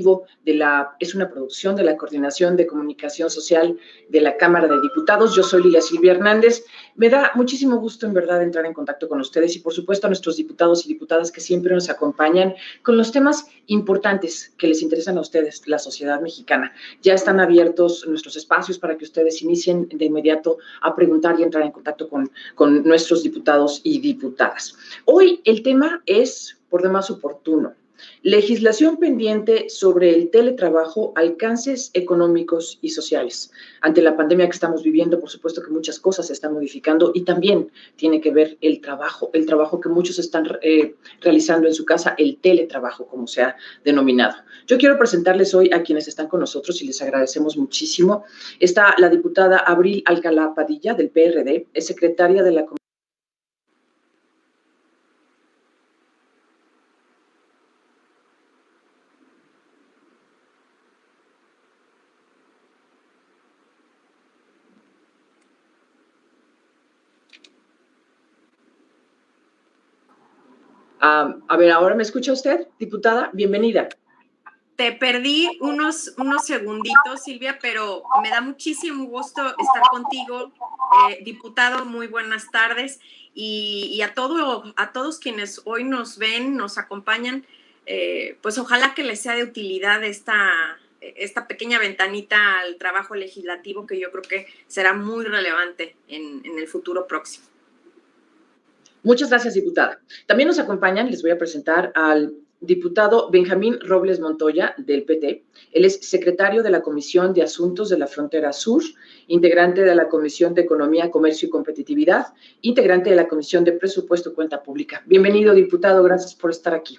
Legislativo es una producción de la Coordinación de Comunicación Social de la Cámara de Diputados. Yo soy Lilia Silvia Hernández. Me da muchísimo gusto, en verdad, entrar en contacto con ustedes y, por supuesto, a nuestros diputados y diputadas que siempre nos acompañan con los temas importantes que les interesan a ustedes, la sociedad mexicana. Ya están abiertos nuestros espacios para que ustedes inicien de inmediato a preguntar y entrar en contacto con nuestros diputados y diputadas. Hoy el tema es por demás oportuno. Legislación pendiente sobre el teletrabajo, alcances económicos y sociales. Ante la pandemia que estamos viviendo, por supuesto que muchas cosas se están modificando y también tiene que ver el trabajo que muchos están realizando en su casa, el teletrabajo, como se ha denominado. Yo quiero presentarles hoy a quienes están con nosotros y les agradecemos muchísimo. Está la diputada Abril Alcalá Padilla, del PRD, es secretaria de la a ver, ¿ahora me escucha usted, diputada? Bienvenida. Te perdí unos segunditos, Silvia, pero me da muchísimo gusto estar contigo. Diputado, muy buenas tardes. Y a todos quienes hoy nos ven, nos acompañan, pues ojalá que les sea de utilidad esta pequeña ventanita al trabajo legislativo que yo creo que será muy relevante en el futuro próximo. Muchas gracias, diputada. También nos acompañan, les voy a presentar al diputado Benjamín Robles Montoya, del PT. Él es secretario de la Comisión de Asuntos de la Frontera Sur, integrante de la Comisión de Economía, Comercio y Competitividad, integrante de la Comisión de Presupuesto y Cuenta Pública. Bienvenido, diputado, gracias por estar aquí.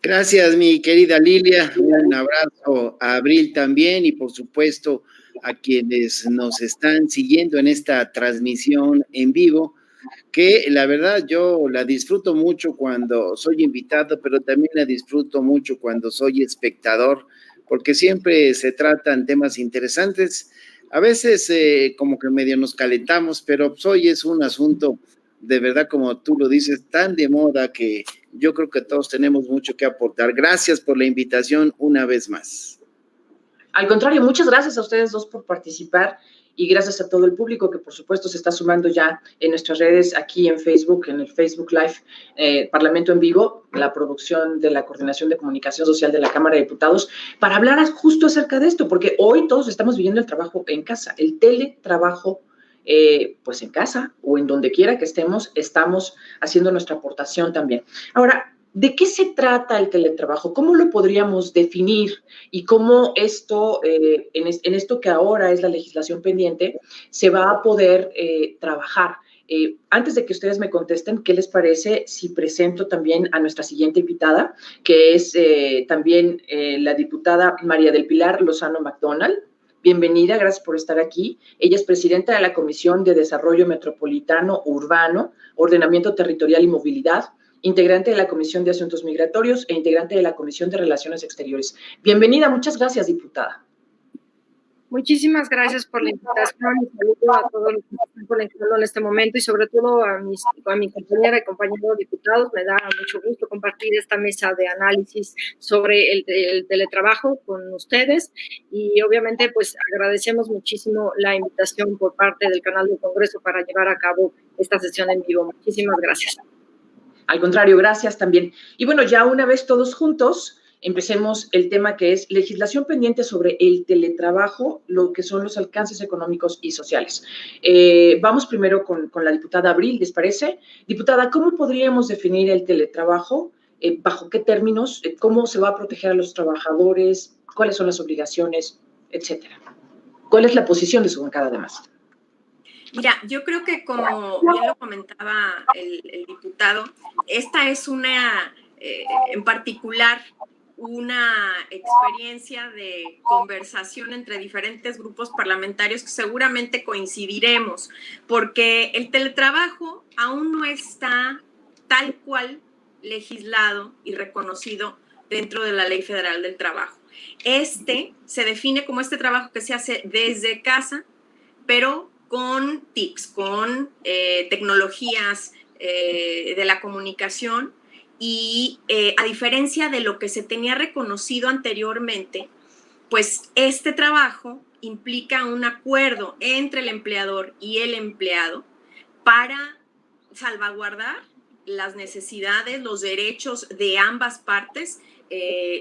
Gracias, mi querida Lilia. Un abrazo a Abril también y, por supuesto, a quienes nos están siguiendo en esta transmisión en vivo, que la verdad yo la disfruto mucho cuando soy invitado, pero también la disfruto mucho cuando soy espectador, porque siempre se tratan temas interesantes. A veces como que medio nos calentamos, pero pues hoy es un asunto de verdad, como tú lo dices, tan de moda que yo creo que todos tenemos mucho que aportar. Gracias por la invitación una vez más. Al contrario, muchas gracias a ustedes dos por participar y gracias a todo el público que, por supuesto, se está sumando ya en nuestras redes, aquí en Facebook, en el Facebook Live, Parlamento en Vivo, la producción de la Coordinación de Comunicación Social de la Cámara de Diputados, para hablar justo acerca de esto, porque hoy todos estamos viviendo el trabajo en casa, el teletrabajo, pues en casa o en donde quiera que estemos haciendo nuestra aportación también. Ahora, ¿de qué se trata el teletrabajo? ¿Cómo lo podríamos definir? Y cómo esto, en esto que ahora es la legislación pendiente, se va a poder trabajar. Antes de que ustedes me contesten, ¿qué les parece si presento también a nuestra siguiente invitada, que es también la diputada María del Pilar Lozano McDonald? Bienvenida, gracias por estar aquí. Ella es presidenta de la Comisión de Desarrollo Metropolitano Urbano, Ordenamiento Territorial y Movilidad, integrante de la Comisión de Asuntos Migratorios e integrante de la Comisión de Relaciones Exteriores. Bienvenida, muchas gracias, diputada. Muchísimas gracias por la invitación y saludo a todos los que están conectando en este momento y sobre todo a mi compañera y compañeros diputados. Me da mucho gusto compartir esta mesa de análisis sobre el teletrabajo con ustedes y obviamente pues agradecemos muchísimo la invitación por parte del canal del Congreso para llevar a cabo esta sesión en vivo. Muchísimas gracias. Al contrario, gracias también. Y bueno, ya una vez todos juntos, empecemos el tema que es legislación pendiente sobre el teletrabajo, lo que son los alcances económicos y sociales. Vamos primero con la diputada Abril, ¿les parece? Diputada, ¿cómo podríamos definir el teletrabajo? ¿Bajo qué términos? ¿Cómo se va a proteger a los trabajadores? ¿Cuáles son las obligaciones? Etcétera. ¿Cuál es la posición de su bancada además? Mira, yo creo que como bien lo comentaba el diputado, esta es en particular, una experiencia de conversación entre diferentes grupos parlamentarios que seguramente coincidiremos, porque el teletrabajo aún no está tal cual legislado y reconocido dentro de la Ley Federal del Trabajo. Se define como este trabajo que se hace desde casa, pero con TICs, con tecnologías de la comunicación y a diferencia de lo que se tenía reconocido anteriormente, pues este trabajo implica un acuerdo entre el empleador y el empleado para salvaguardar las necesidades, los derechos de ambas partes,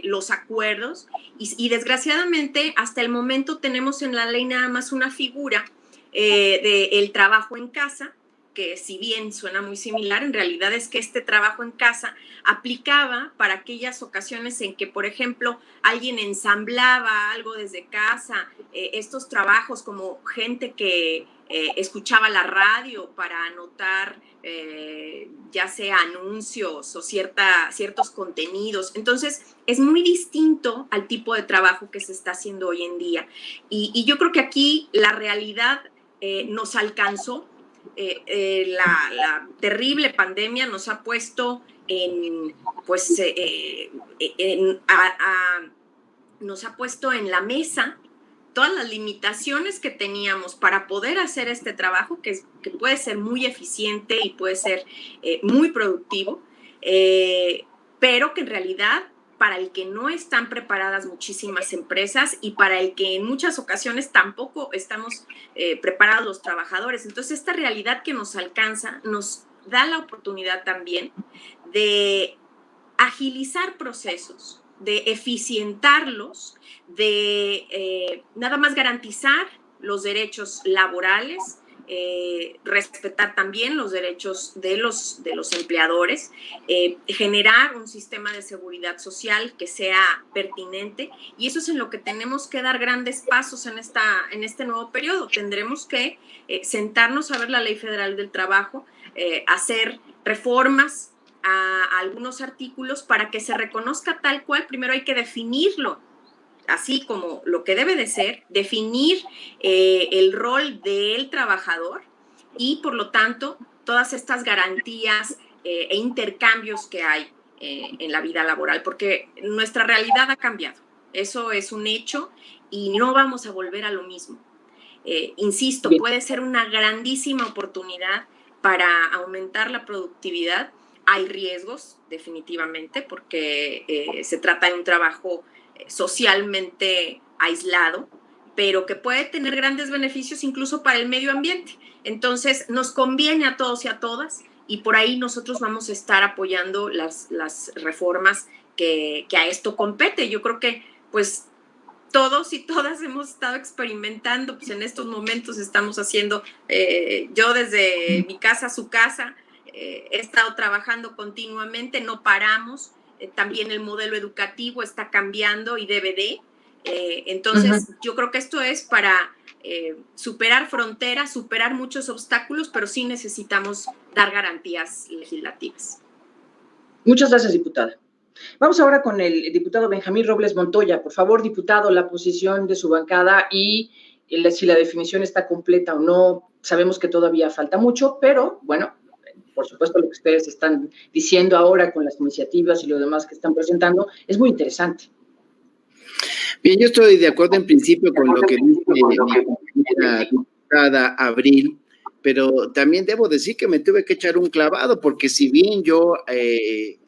los acuerdos, y desgraciadamente hasta el momento tenemos en la ley nada más una figura del trabajo en casa, que si bien suena muy similar, en realidad es que este trabajo en casa aplicaba para aquellas ocasiones en que, por ejemplo, alguien ensamblaba algo desde casa, estos trabajos como gente que escuchaba la radio para anotar ya sea anuncios o ciertos contenidos. Entonces, es muy distinto al tipo de trabajo que se está haciendo hoy en día. Y yo creo que aquí la realidad nos alcanzó. La terrible pandemia nos ha puesto nos ha puesto en la mesa todas las limitaciones que teníamos para poder hacer este trabajo, que puede ser muy eficiente y puede ser muy productivo, pero que en realidad para el que no están preparadas muchísimas empresas y para el que en muchas ocasiones tampoco estamos preparados los trabajadores. Entonces, esta realidad que nos alcanza nos da la oportunidad también de agilizar procesos, de eficientarlos, de nada más garantizar los derechos laborales, respetar también los derechos de los empleadores, generar un sistema de seguridad social que sea pertinente, y eso es en lo que tenemos que dar grandes pasos en este nuevo periodo. Tendremos que sentarnos a ver la Ley Federal del Trabajo, hacer reformas a algunos artículos para que se reconozca tal cual. Primero hay que definirlo así como lo que debe de ser, definir el rol del trabajador y, por lo tanto, todas estas garantías e intercambios que hay en la vida laboral, porque nuestra realidad ha cambiado. Eso es un hecho y no vamos a volver a lo mismo. Insisto, puede ser una grandísima oportunidad para aumentar la productividad. Hay riesgos, definitivamente, porque se trata de un trabajo socialmente aislado, pero que puede tener grandes beneficios incluso para el medio ambiente. Entonces, nos conviene a todos y a todas, y por ahí nosotros vamos a estar apoyando las reformas que a esto compete. Yo creo que, pues, todos y todas hemos estado experimentando, pues en estos momentos estamos haciendo, yo desde mi casa a su casa, he estado trabajando continuamente, no paramos. También el modelo educativo está cambiando y debe de. Entonces, yo creo que esto es para superar fronteras, superar muchos obstáculos, pero sí necesitamos dar garantías legislativas. Muchas gracias, diputada. Vamos ahora con el diputado Benjamín Robles Montoya. Por favor, diputado, la posición de su bancada y si la definición está completa o no. Sabemos que todavía falta mucho, pero bueno, por supuesto, lo que ustedes están diciendo ahora con las iniciativas y lo demás que están presentando es muy interesante. Bien, yo estoy de acuerdo en principio con lo que dice mi compañera diputada Abril, pero también debo decir que me tuve que echar un clavado, porque si bien yo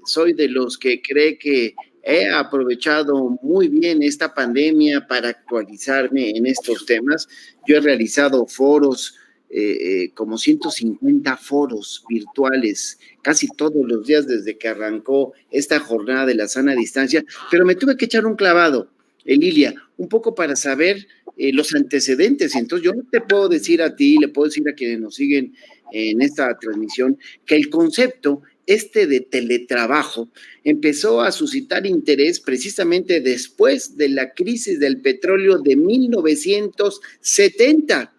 soy de los que cree que he aprovechado muy bien esta pandemia para actualizarme en estos temas, yo he realizado foros, como 150 foros virtuales casi todos los días desde que arrancó esta jornada de la sana distancia, pero me tuve que echar un clavado, Lilia, un poco para saber los antecedentes. Entonces yo no te puedo decir a ti, le puedo decir a quienes nos siguen en esta transmisión, que el concepto de teletrabajo empezó a suscitar interés precisamente después de la crisis del petróleo de 1970.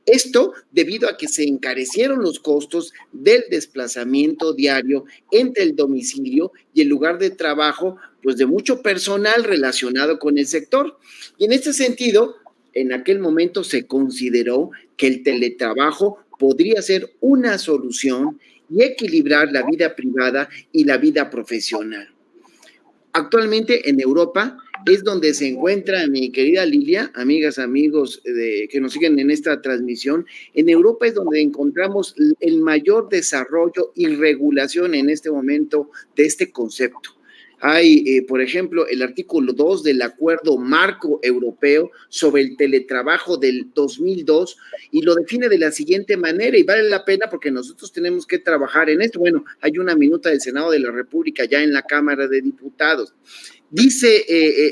Esto debido a que se encarecieron los costos del desplazamiento diario entre el domicilio y el lugar de trabajo, pues de mucho personal relacionado con el sector. Y en este sentido, en aquel momento se consideró que el teletrabajo podría ser una solución y equilibrar la vida privada y la vida profesional. Actualmente en Europa es donde se encuentra mi querida Lilia, amigas, amigos que nos siguen en esta transmisión. En Europa es donde encontramos el mayor desarrollo y regulación en este momento de este concepto. Hay, por ejemplo, el artículo 2 del Acuerdo Marco Europeo sobre el teletrabajo del 2002 y lo define de la siguiente manera, y vale la pena porque nosotros tenemos que trabajar en esto. Bueno, hay una minuta del Senado de la República ya en la Cámara de Diputados. Dice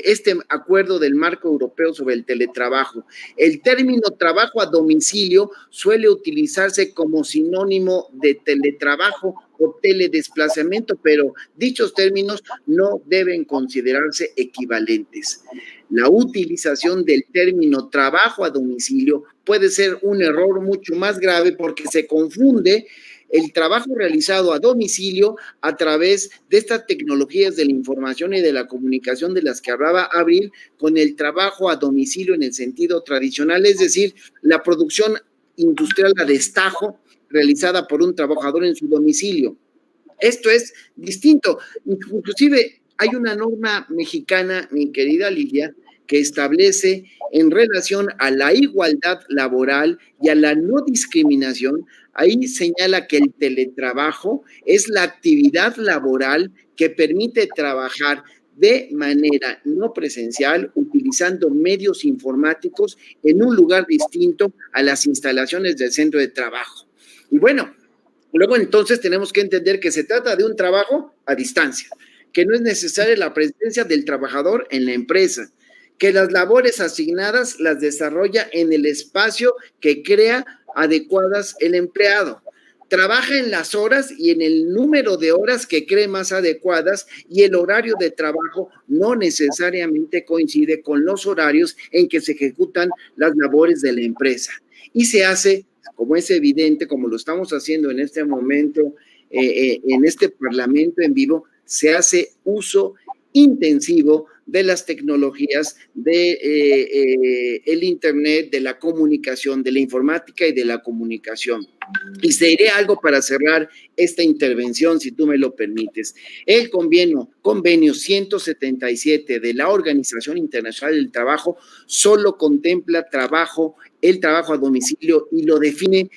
este acuerdo del Marco Europeo sobre el teletrabajo: el término trabajo a domicilio suele utilizarse como sinónimo de teletrabajo o teledesplazamiento, pero dichos términos no deben considerarse equivalentes. La utilización del término trabajo a domicilio puede ser un error mucho más grave porque se confunde el trabajo realizado a domicilio a través de estas tecnologías de la información y de la comunicación de las que hablaba Abril, con el trabajo a domicilio en el sentido tradicional, es decir, la producción industrial a destajo realizada por un trabajador en su domicilio. Esto es distinto. Inclusive hay una norma mexicana, mi querida Lilia, que establece en relación a la igualdad laboral y a la no discriminación. Ahí señala que el teletrabajo es la actividad laboral que permite trabajar de manera no presencial, utilizando medios informáticos en un lugar distinto a las instalaciones del centro de trabajo. Y bueno, luego entonces tenemos que entender que se trata de un trabajo a distancia, que no es necesaria la presencia del trabajador en la empresa, que las labores asignadas las desarrolla en el espacio que crea adecuadas el empleado. Trabaja en las horas y en el número de horas que cree más adecuadas, y el horario de trabajo no necesariamente coincide con los horarios en que se ejecutan las labores de la empresa. Y se hace, como es evidente, como lo estamos haciendo en este momento, en este Parlamento en vivo, se hace uso intensivo de las tecnologías de el Internet, de la comunicación, de la informática y de la comunicación. Y se diré algo para cerrar esta intervención, si tú me lo permites. El convenio 177 de la Organización Internacional del Trabajo solo contempla el trabajo a domicilio, y lo define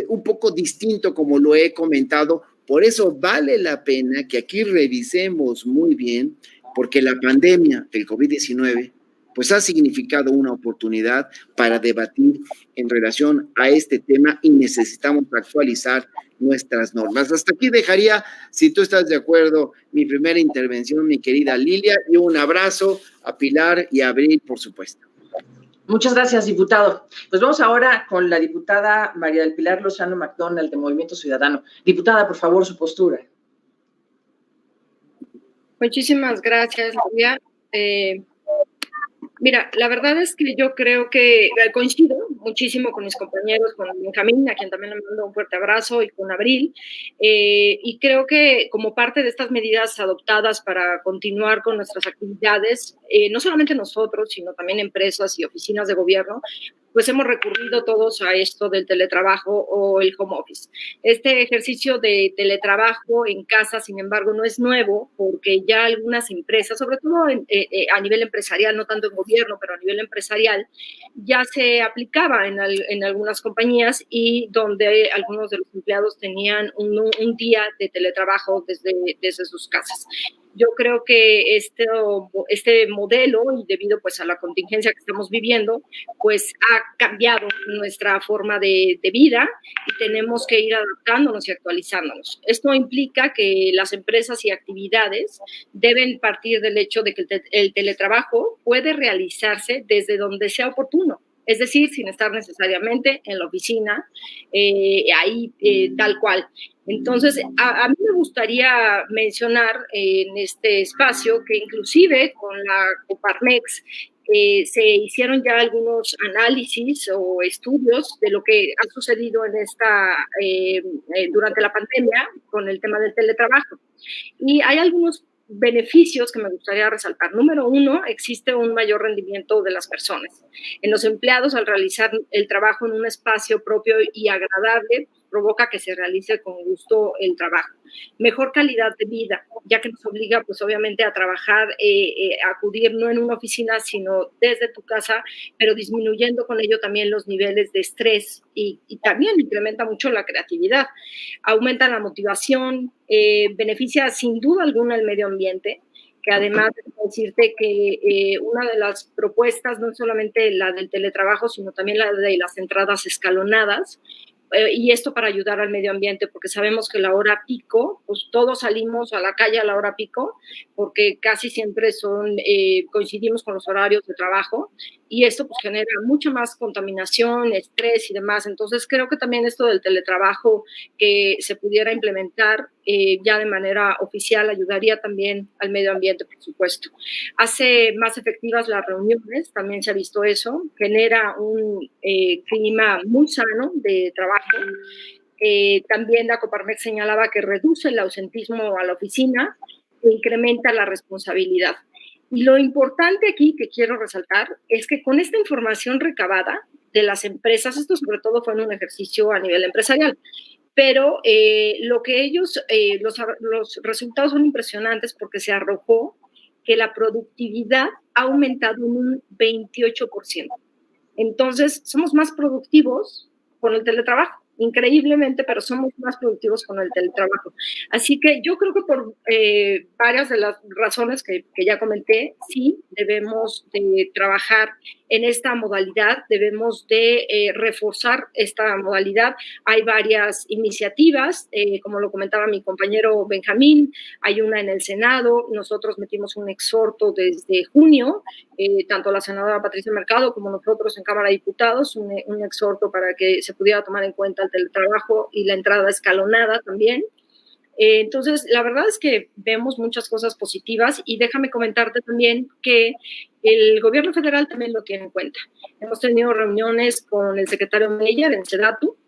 un poco distinto, como lo he comentado. Por eso vale la pena que aquí revisemos muy bien, porque la pandemia del COVID-19 pues ha significado una oportunidad para debatir en relación a este tema, y necesitamos actualizar nuestras normas. Hasta aquí dejaría, si tú estás de acuerdo, mi primera intervención, mi querida Lilia, y un abrazo a Pilar y a Abril, por supuesto. Muchas gracias, diputado. Pues vamos ahora con la diputada María del Pilar Lozano McDonald, de Movimiento Ciudadano. Diputada, por favor, su postura. Muchísimas gracias, Lilia. Mira, la verdad es que yo creo que coincido muchísimo con mis compañeros, con Benjamín, a quien también le mando un fuerte abrazo, y con Abril, y creo que como parte de estas medidas adoptadas para continuar con nuestras actividades, no solamente nosotros, sino también empresas y oficinas de gobierno, pues hemos recurrido todos a esto del teletrabajo o el home office. Este ejercicio de teletrabajo en casa, sin embargo, no es nuevo, porque ya algunas empresas, sobre todo a nivel empresarial, no tanto en gobierno, pero a nivel empresarial, ya se aplicaba en algunas compañías, y donde algunos de los empleados tenían un día de teletrabajo desde sus casas. Yo creo que este modelo, y debido pues a la contingencia que estamos viviendo, pues ha cambiado nuestra forma de vida, y tenemos que ir adaptándonos y actualizándonos. Esto implica que las empresas y actividades deben partir del hecho de que el teletrabajo puede realizarse desde donde sea oportuno. Es decir, sin estar necesariamente en la oficina, tal cual. Entonces, a mí me gustaría mencionar en este espacio que inclusive con la Coparmex se hicieron ya algunos análisis o estudios de lo que ha sucedido durante la pandemia con el tema del teletrabajo. Y hay algunos beneficios que me gustaría resaltar. Número uno, existe un mayor rendimiento de las personas. En los empleados, al realizar el trabajo en un espacio propio y agradable, provoca que se realice con gusto el trabajo. Mejor calidad de vida, ya que nos obliga, pues obviamente, a trabajar, a acudir no en una oficina, sino desde tu casa, pero disminuyendo con ello también los niveles de estrés y también incrementa mucho la creatividad, aumenta la motivación, beneficia sin duda alguna el medio ambiente, que además de decirte que una de las propuestas, no solamente la del teletrabajo, sino también la de las entradas escalonadas, y esto para ayudar al medio ambiente, porque sabemos que la hora pico, pues todos salimos a la calle a la hora pico, porque casi siempre coincidimos con los horarios de trabajo, y esto pues genera mucha más contaminación, estrés y demás. Entonces creo que también esto del teletrabajo que se pudiera implementar ya de manera oficial ayudaría también al medio ambiente, por supuesto. Hace más efectivas las reuniones, también se ha visto eso, genera un clima muy sano de trabajo. También la Coparmex señalaba que reduce el ausentismo a la oficina e incrementa la responsabilidad. Y lo importante aquí que quiero resaltar es que con esta información recabada de las empresas, esto sobre todo fue en un ejercicio a nivel empresarial, pero lo que ellos, los resultados son impresionantes porque se arrojó que la productividad ha aumentado en un 28%. Entonces, somos más productivos con el teletrabajo, increíblemente, pero somos más productivos con el teletrabajo. Así que yo creo que por varias de las razones que ya comenté, sí, debemos de trabajar en esta modalidad, debemos de reforzar esta modalidad. Hay varias iniciativas, como lo comentaba mi compañero Benjamín, hay una en el Senado, nosotros metimos un exhorto desde junio, tanto la senadora Patricia Mercado como nosotros en Cámara de Diputados, un exhorto para que se pudiera tomar en cuenta el teletrabajo y la entrada escalonada también. Entonces, la verdad es que vemos muchas cosas positivas y déjame comentarte también que el gobierno federal también lo tiene en cuenta. Hemos tenido reuniones con el secretario Meyer en SEDATU,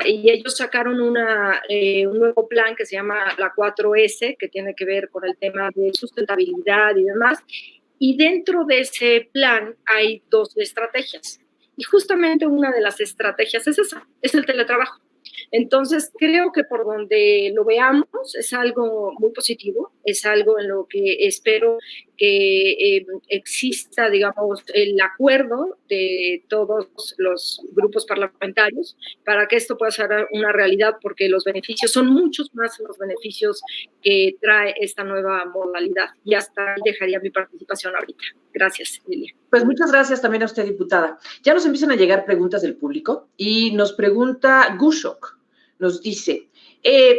y ellos sacaron un nuevo plan que se llama la 4S, que tiene que ver con el tema de sustentabilidad y demás. Y dentro de ese plan hay 2 estrategias. Y justamente una de las estrategias es esa, es el teletrabajo. Entonces, creo que por donde lo veamos es algo muy positivo, es algo en lo que espero que exista, digamos, el acuerdo de todos los grupos parlamentarios para que esto pueda ser una realidad, porque los beneficios son muchos más los beneficios que trae esta nueva modalidad. Y hasta ahí dejaría mi participación ahorita. Gracias, Lilia. Pues muchas gracias también a usted, diputada. Ya nos empiezan a llegar preguntas del público y nos pregunta Gushok, nos dice,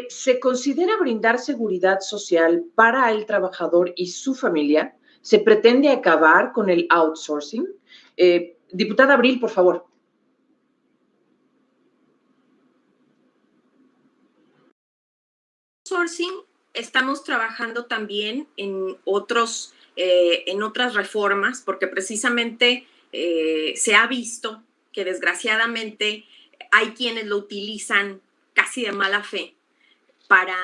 ¿se considera brindar seguridad social para el trabajador y su familia? ¿Se pretende acabar con el outsourcing? Diputada Abril, por favor. Outsourcing, estamos trabajando también en otras reformas, porque precisamente se ha visto que desgraciadamente hay quienes lo utilizan casi de mala fe para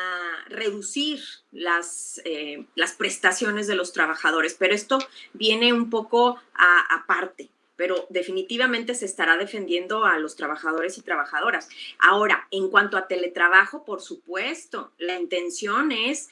reducir las prestaciones de los trabajadores, pero esto viene un poco aparte, pero definitivamente se estará defendiendo a los trabajadores y trabajadoras. Ahora, en cuanto a teletrabajo, por supuesto, la intención es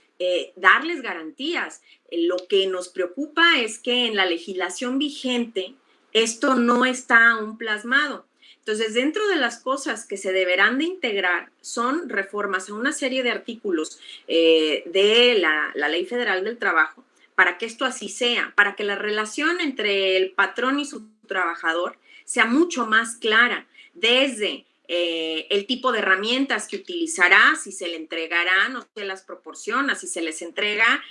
darles garantías. Lo que nos preocupa es que en la legislación vigente esto no está aún plasmado. Entonces, dentro de las cosas que se deberán de integrar son reformas a una serie de artículos de la Ley Federal del Trabajo para que esto así sea, para que la relación entre el patrón y su trabajador sea mucho más clara, desde el tipo de herramientas que utilizará, si se le entregarán o se las proporciona, si se les entrega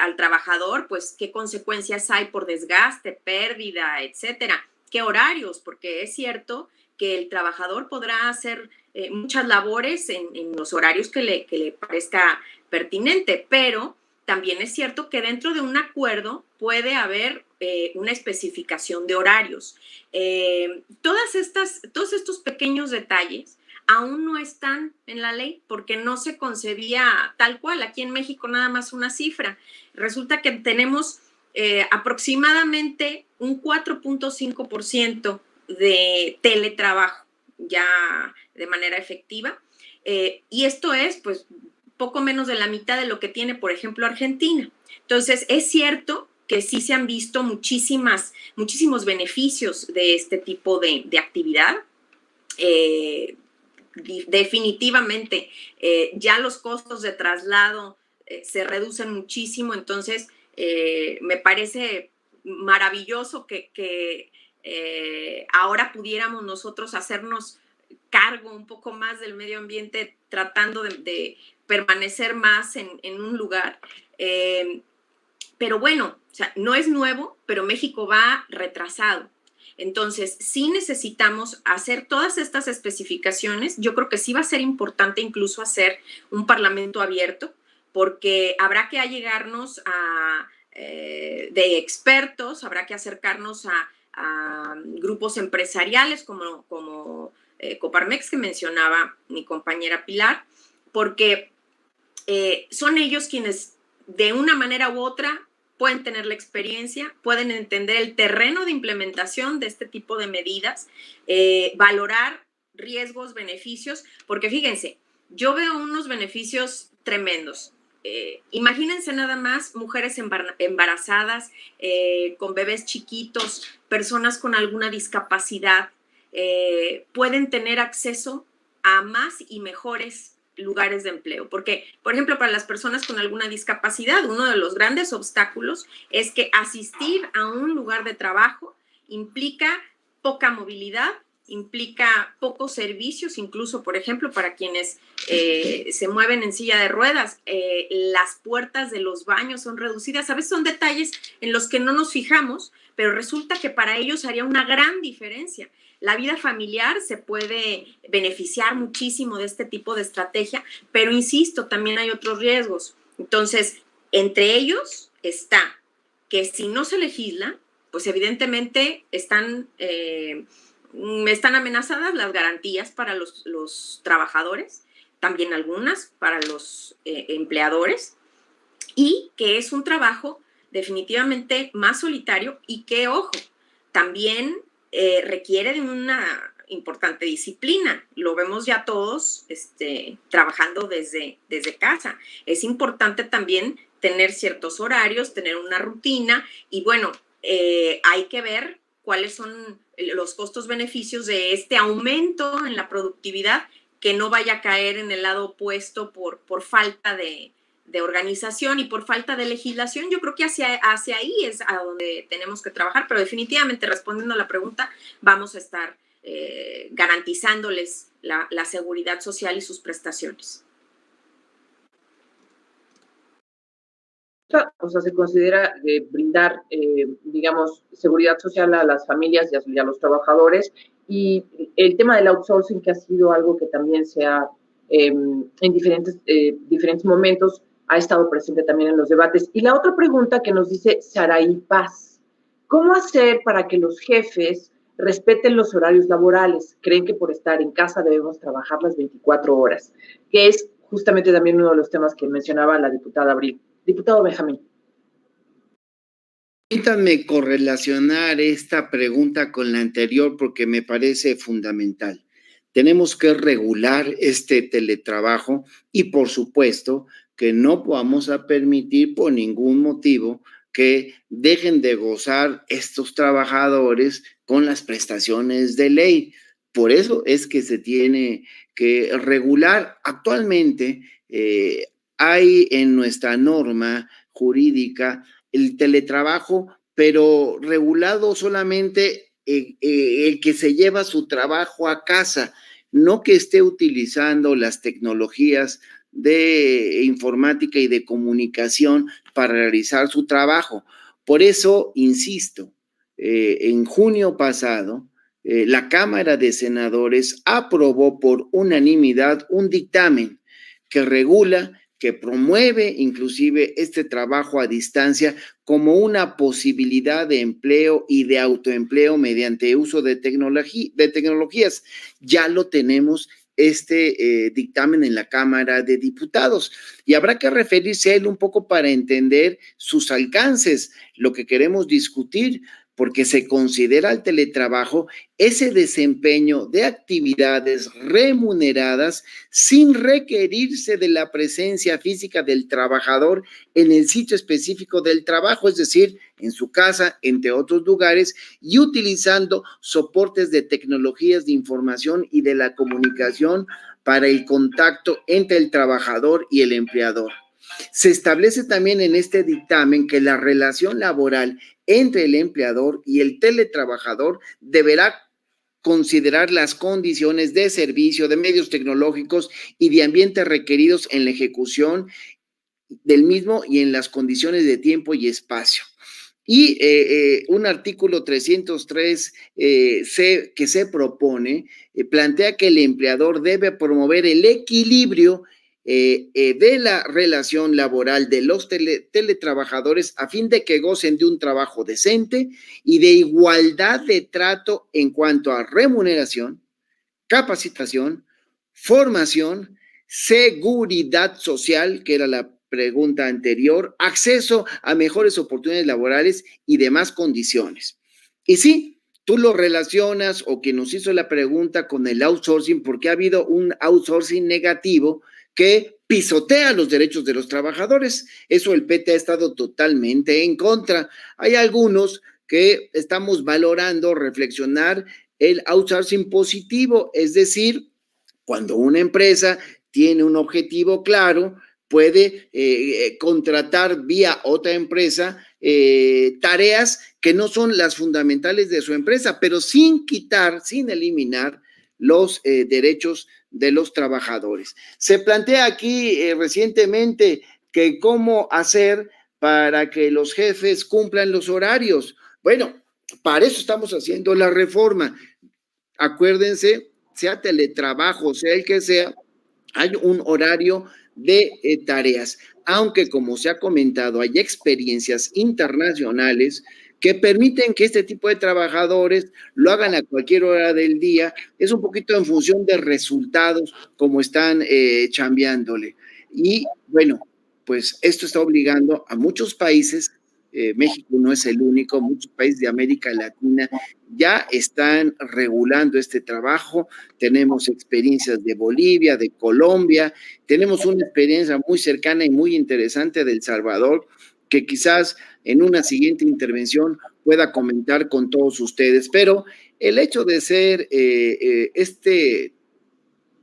al trabajador, pues qué consecuencias hay por desgaste, pérdida, etcétera. ¿Qué horarios? Porque es cierto que el trabajador podrá hacer muchas labores en los horarios que le parezca pertinente, pero también es cierto que dentro de un acuerdo puede haber una especificación de horarios. Todos estos pequeños detalles aún no están en la ley porque no se concebía tal cual. Aquí en México nada más una cifra. Resulta que tenemos aproximadamente un 4.5% de teletrabajo ya de manera efectiva. Y esto es, pues, poco menos de la mitad de lo que tiene, por ejemplo, Argentina. Entonces, es cierto que sí se han visto muchísimos beneficios de este tipo de actividad. Definitivamente, ya los costos de traslado se reducen muchísimo, entonces me parece maravilloso que ahora pudiéramos nosotros hacernos cargo un poco más del medio ambiente, tratando de permanecer más en un lugar. Pero bueno, o sea, no es nuevo, pero México va retrasado. Entonces, sí necesitamos hacer todas estas especificaciones. Yo creo que sí va a ser importante incluso hacer un parlamento abierto, porque habrá que allegarnos de expertos, habrá que acercarnos a grupos empresariales como Coparmex, que mencionaba mi compañera Pilar, porque son ellos quienes de una manera u otra pueden tener la experiencia, pueden entender el terreno de implementación de este tipo de medidas, valorar riesgos, beneficios, porque fíjense, yo veo unos beneficios tremendos. Imagínense nada más mujeres embarazadas, con bebés chiquitos, personas con alguna discapacidad, pueden tener acceso a más y mejores lugares de empleo, porque, por ejemplo, para las personas con alguna discapacidad, uno de los grandes obstáculos es que asistir a un lugar de trabajo implica poca movilidad, implica pocos servicios, incluso, por ejemplo, para quienes se mueven en silla de ruedas, las puertas de los baños son reducidas. A veces son detalles en los que no nos fijamos, pero resulta que para ellos haría una gran diferencia. La vida familiar se puede beneficiar muchísimo de este tipo de estrategia, pero insisto, también hay otros riesgos. Entonces, entre ellos está que si no se legisla, pues evidentemente están amenazadas las garantías para los trabajadores, también algunas para los empleadores, y que es un trabajo definitivamente más solitario y que, ojo, también requiere de una importante disciplina. Lo vemos ya todos trabajando desde casa. Es importante también tener ciertos horarios, tener una rutina y bueno, hay que ver cuáles son los costos-beneficios de este aumento en la productividad, que no vaya a caer en el lado opuesto por falta de organización y por falta de legislación. Yo creo que hacia ahí es a donde tenemos que trabajar, pero definitivamente, respondiendo a la pregunta, vamos a estar garantizándoles la seguridad social y sus prestaciones. O sea, se considera brindar, digamos, seguridad social a las familias y a los trabajadores, y el tema del outsourcing, que ha sido algo que también se ha, en diferentes momentos, ha estado presente también en los debates. Y la otra pregunta que nos dice Saraí Paz: ¿cómo hacer para que los jefes respeten los horarios laborales? ¿Creen que por estar en casa debemos trabajar las 24 horas? Que es justamente también uno de los temas que mencionaba la diputada Abril. Diputado Benjamín. Permítanme correlacionar esta pregunta con la anterior porque me parece fundamental. Tenemos que regular este teletrabajo y, por supuesto, que no vamos a permitir por ningún motivo que dejen de gozar estos trabajadores con las prestaciones de ley. Por eso es que se tiene que regular. Actualmente hay en nuestra norma jurídica el teletrabajo, pero regulado solamente el que se lleva su trabajo a casa, no que esté utilizando las tecnologías de informática y de comunicación para realizar su trabajo. Por eso, insisto, en junio pasado, la Cámara de Senadores aprobó por unanimidad un dictamen que regula, que promueve inclusive este trabajo a distancia como una posibilidad de empleo y de autoempleo mediante uso de tecnologías. Ya lo tenemos dictamen en la Cámara de Diputados y habrá que referirse a él un poco para entender sus alcances, lo que queremos discutir, porque se considera el teletrabajo ese desempeño de actividades remuneradas sin requerirse de la presencia física del trabajador en el sitio específico del trabajo, es decir, en su casa, entre otros lugares, y utilizando soportes de tecnologías de información y de la comunicación para el contacto entre el trabajador y el empleador. Se establece también en este dictamen que la relación laboral entre el empleador y el teletrabajador deberá considerar las condiciones de servicio, de medios tecnológicos y de ambiente requeridos en la ejecución del mismo y en las condiciones de tiempo y espacio. Y un artículo 303 que se propone plantea que el empleador debe promover el equilibrio de la relación laboral de los teletrabajadores a fin de que gocen de un trabajo decente y de igualdad de trato en cuanto a remuneración, capacitación, formación, seguridad social, que era la pregunta anterior, acceso a mejores oportunidades laborales y demás condiciones. Y sí, tú lo relacionas, o quien nos hizo la pregunta, con el outsourcing, porque ha habido un outsourcing negativo que pisotea los derechos de los trabajadores. Eso el PT ha estado totalmente en contra. Hay algunos que estamos valorando reflexionar el outsourcing positivo, es decir, cuando una empresa tiene un objetivo claro, puede contratar vía otra empresa tareas que no son las fundamentales de su empresa, pero sin quitar, sin eliminar los derechos de los trabajadores. Se plantea aquí recientemente que cómo hacer para que los jefes cumplan los horarios. Bueno, para eso estamos haciendo la reforma. Acuérdense, sea teletrabajo, sea el que sea, hay un horario de tareas, aunque como se ha comentado, hay experiencias internacionales que permiten que este tipo de trabajadores lo hagan a cualquier hora del día, es un poquito en función de resultados como están chambeándole. Y bueno, pues esto está obligando a muchos países, México no es el único, muchos países de América Latina ya están regulando este trabajo. Tenemos experiencias de Bolivia, de Colombia, tenemos una experiencia muy cercana y muy interesante de El Salvador, que quizás en una siguiente intervención pueda comentar con todos ustedes, pero el hecho de ser este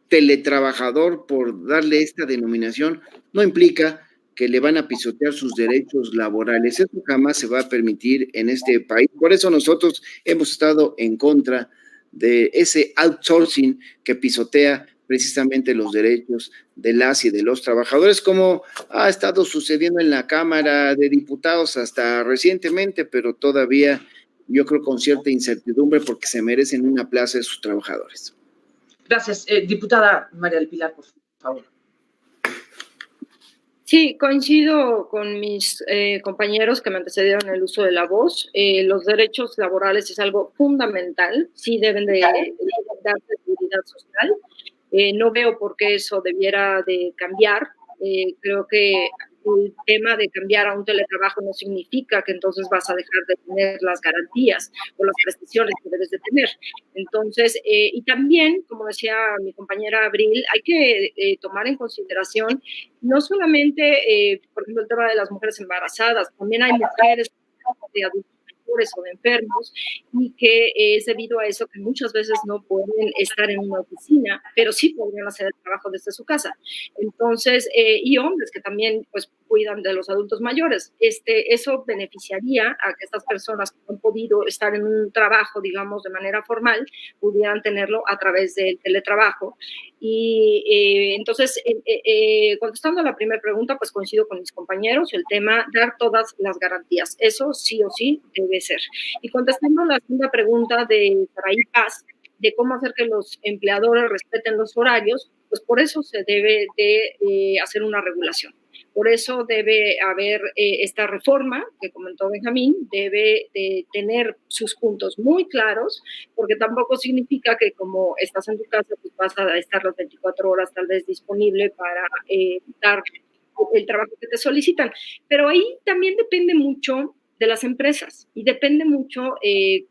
teletrabajador, por darle esta denominación, no implica que le van a pisotear sus derechos laborales. Eso jamás se va a permitir en este país. Por eso nosotros hemos estado en contra de ese outsourcing que pisotea precisamente los derechos de las y de los trabajadores, como ha estado sucediendo en la Cámara de Diputados hasta recientemente, pero todavía yo creo con cierta incertidumbre porque se merecen una plaza de sus trabajadores. Gracias. Diputada María del Pilar, por favor. Sí, coincido con mis compañeros que me antecedieron en el uso de la voz. Los derechos laborales es algo fundamental, sí deben de dar seguridad social. No veo por qué eso debiera de cambiar. Creo que el tema de cambiar a un teletrabajo no significa que entonces vas a dejar de tener las garantías o las prestaciones que debes de tener. Entonces, y también, como decía mi compañera Abril, hay que tomar en consideración no solamente, por ejemplo, el tema de las mujeres embarazadas, también hay mujeres de adultos mayores o de enfermos, y que es debido a eso que muchas veces no pueden estar en una oficina, pero sí podrían hacer el trabajo desde su casa. Entonces, y hombres que también pues cuidan de los adultos mayores. Eso beneficiaría a que estas personas que han podido estar en un trabajo, digamos, de manera formal, pudieran tenerlo a través del teletrabajo. Y entonces, contestando a la primera pregunta, pues coincido con mis compañeros, el tema dar todas las garantías. Eso sí o sí debe ser. Y contestando a la segunda pregunta de Saraí Paz, de cómo hacer que los empleadores respeten los horarios, pues por eso se debe de hacer una regulación. Por eso debe haber esta reforma que comentó Benjamín, debe de tener sus puntos muy claros, porque tampoco significa que como estás en tu casa, pues vas a estar las 24 horas tal vez disponible para dar el trabajo que te solicitan. Pero ahí también depende mucho de las empresas y depende mucho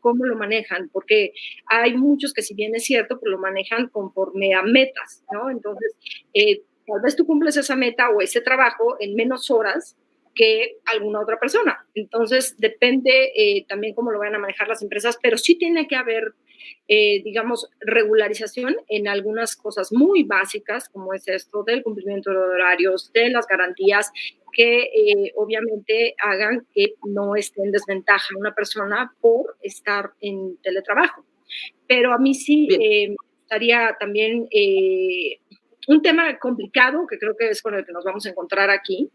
cómo lo manejan, porque hay muchos que si bien es cierto, pues lo manejan conforme a metas, ¿no? Entonces, tal vez tú cumples esa meta o ese trabajo en menos horas que alguna otra persona. Entonces, depende también cómo lo van a manejar las empresas, pero sí tiene que haber, digamos, regularización en algunas cosas muy básicas, como es esto del cumplimiento de horarios, de las garantías, que obviamente hagan que no esté en desventaja una persona por estar en teletrabajo. Pero a mí sí me gustaría también un tema complicado, que creo que es con el que nos vamos a encontrar aquí,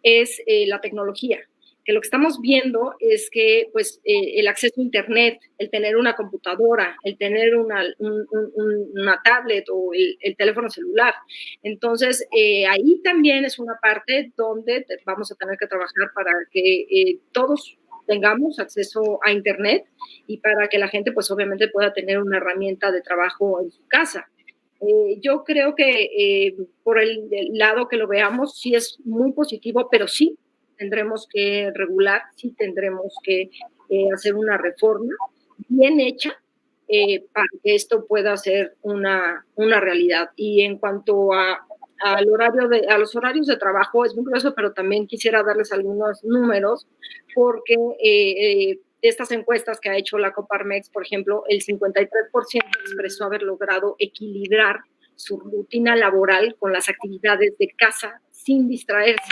es la tecnología, que lo que estamos viendo es que pues, el acceso a Internet, el tener una computadora, el tener una tablet o el teléfono celular. Entonces, ahí también es una parte donde vamos a tener que trabajar para que todos tengamos acceso a Internet y para que la gente, pues obviamente, pueda tener una herramienta de trabajo en su casa. Yo creo que por el lado que lo veamos, sí es muy positivo, pero sí tendremos que regular, sí tendremos que hacer una reforma bien hecha para que esto pueda ser una realidad. Y en cuanto a los horarios de trabajo, es muy curioso, pero también quisiera darles algunos números, porque estas encuestas que ha hecho la Coparmex, por ejemplo, el 53% expresó haber logrado equilibrar su rutina laboral con las actividades de casa sin distraerse.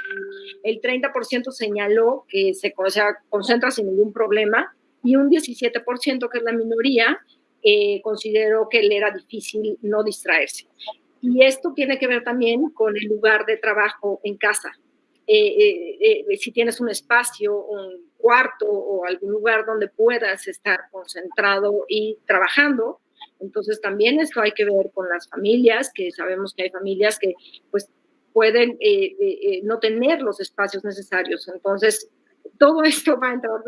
El 30% señaló que se concentra sin ningún problema y un 17%, que es la minoría, consideró que le era difícil no distraerse. Y esto tiene que ver también con el lugar de trabajo en casa. Si tienes un espacio, un cuarto o algún lugar donde puedas estar concentrado y trabajando, entonces también esto hay que ver con las familias, que sabemos que hay familias que pues pueden no tener los espacios necesarios. Entonces, todo esto va a entrar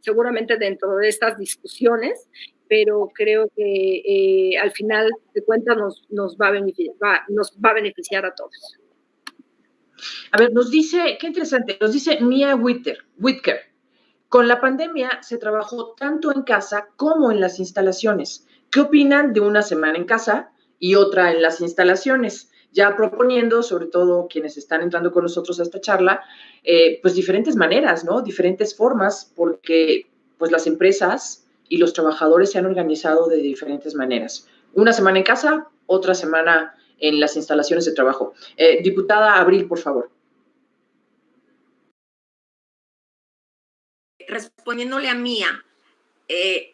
seguramente dentro de estas discusiones, pero creo que al final de cuentas nos va a beneficiar a todos. A ver, nos dice, qué interesante, nos dice Mia Whitker, con la pandemia se trabajó tanto en casa como en las instalaciones. ¿Qué opinan de una semana en casa y otra en las instalaciones? Ya proponiendo, sobre todo quienes están entrando con nosotros a esta charla, pues diferentes maneras, ¿no? Diferentes formas, porque pues las empresas y los trabajadores se han organizado de diferentes maneras. Una semana en casa, otra semana en las instalaciones de trabajo. Diputada Abril, por favor. Respondiéndole a Mía,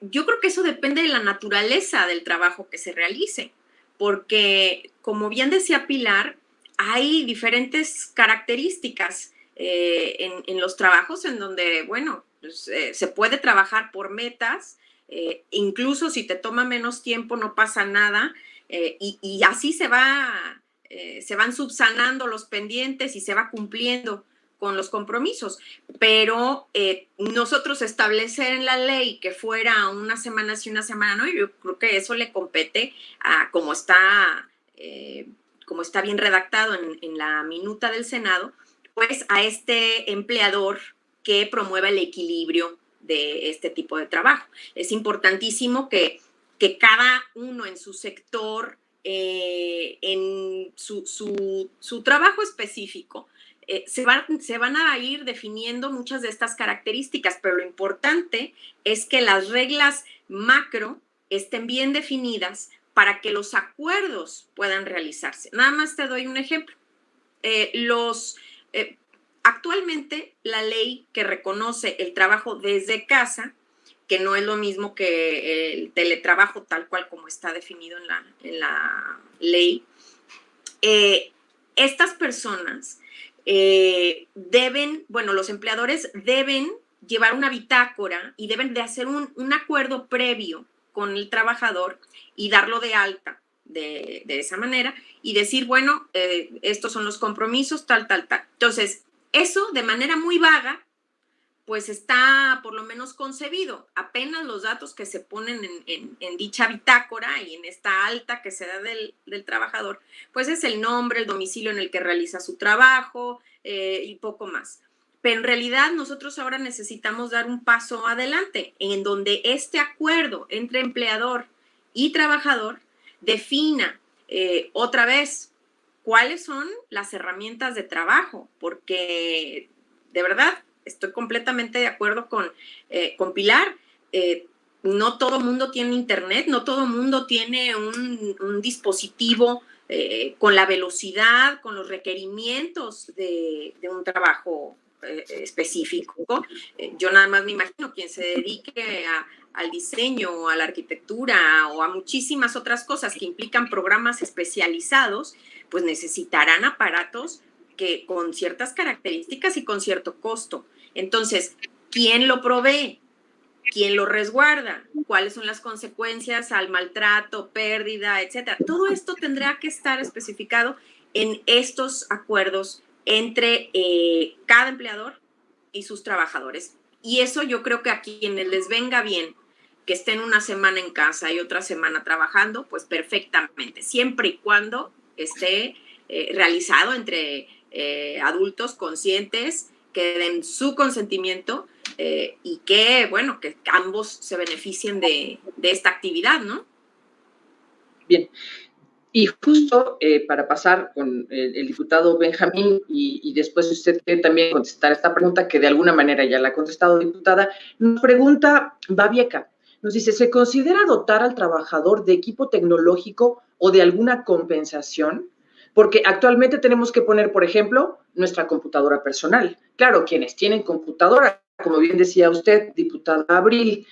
yo creo que eso depende de la naturaleza del trabajo que se realice, porque como bien decía Pilar, hay diferentes características en los trabajos en donde, bueno, pues, se puede trabajar por metas, incluso si te toma menos tiempo no pasa nada, y así se van subsanando los pendientes y se va cumpliendo con los compromisos, pero nosotros establecer en la ley que fuera una semana sí, una semana no, yo creo que eso le compete a como está bien redactado en la minuta del Senado, pues a este empleador que promueva el equilibrio de este tipo de trabajo. Es importantísimo que cada uno en su sector, en su trabajo específico, se van a ir definiendo muchas de estas características, pero lo importante es que las reglas macro estén bien definidas para que los acuerdos puedan realizarse. Nada más te doy un ejemplo. Actualmente la ley que reconoce el trabajo desde casa, que no es lo mismo que el teletrabajo tal cual como está definido en la ley, estas personas los empleadores deben llevar una bitácora y deben de hacer un acuerdo previo con el trabajador y darlo de alta de esa manera y decir, bueno, estos son los compromisos, tal. Entonces, eso de manera muy vaga, pues está por lo menos concebido. Apenas los datos que se ponen en dicha bitácora y en esta alta que se da del trabajador, pues es el nombre, el domicilio en el que realiza su trabajo y poco más. pero en realidad nosotros ahora necesitamos dar un paso adelante en donde este acuerdo entre empleador y trabajador defina otra vez cuáles son las herramientas de trabajo, porque de verdad estoy completamente de acuerdo con Pilar. No todo mundo tiene internet, no todo mundo tiene un dispositivo con la velocidad, con los requerimientos de un trabajo específico. Yo nada más me imagino quien se dedique al diseño o a la arquitectura o a muchísimas otras cosas que implican programas especializados, pues necesitarán aparatos que con ciertas características y con cierto costo. Entonces, ¿quién lo provee? ¿Quién lo resguarda? ¿Cuáles son las consecuencias al maltrato, pérdida, etcétera? Todo esto tendrá que estar especificado en estos acuerdos entre cada empleador y sus trabajadores. Y eso yo creo que a quienes les venga bien que estén una semana en casa y otra semana trabajando, pues perfectamente, siempre y cuando esté realizado entre adultos conscientes que den su consentimiento y que, bueno, que ambos se beneficien de esta actividad, ¿no? Bien. Y justo para pasar con el diputado Benjamín y después usted quiere también contestar esta pregunta que de alguna manera ya la ha contestado, diputada, nos pregunta Babieca, nos dice, ¿se considera dotar al trabajador de equipo tecnológico o de alguna compensación? Porque actualmente tenemos que poner, por ejemplo, nuestra computadora personal. Claro, quienes tienen computadora, como bien decía usted, diputada Abril,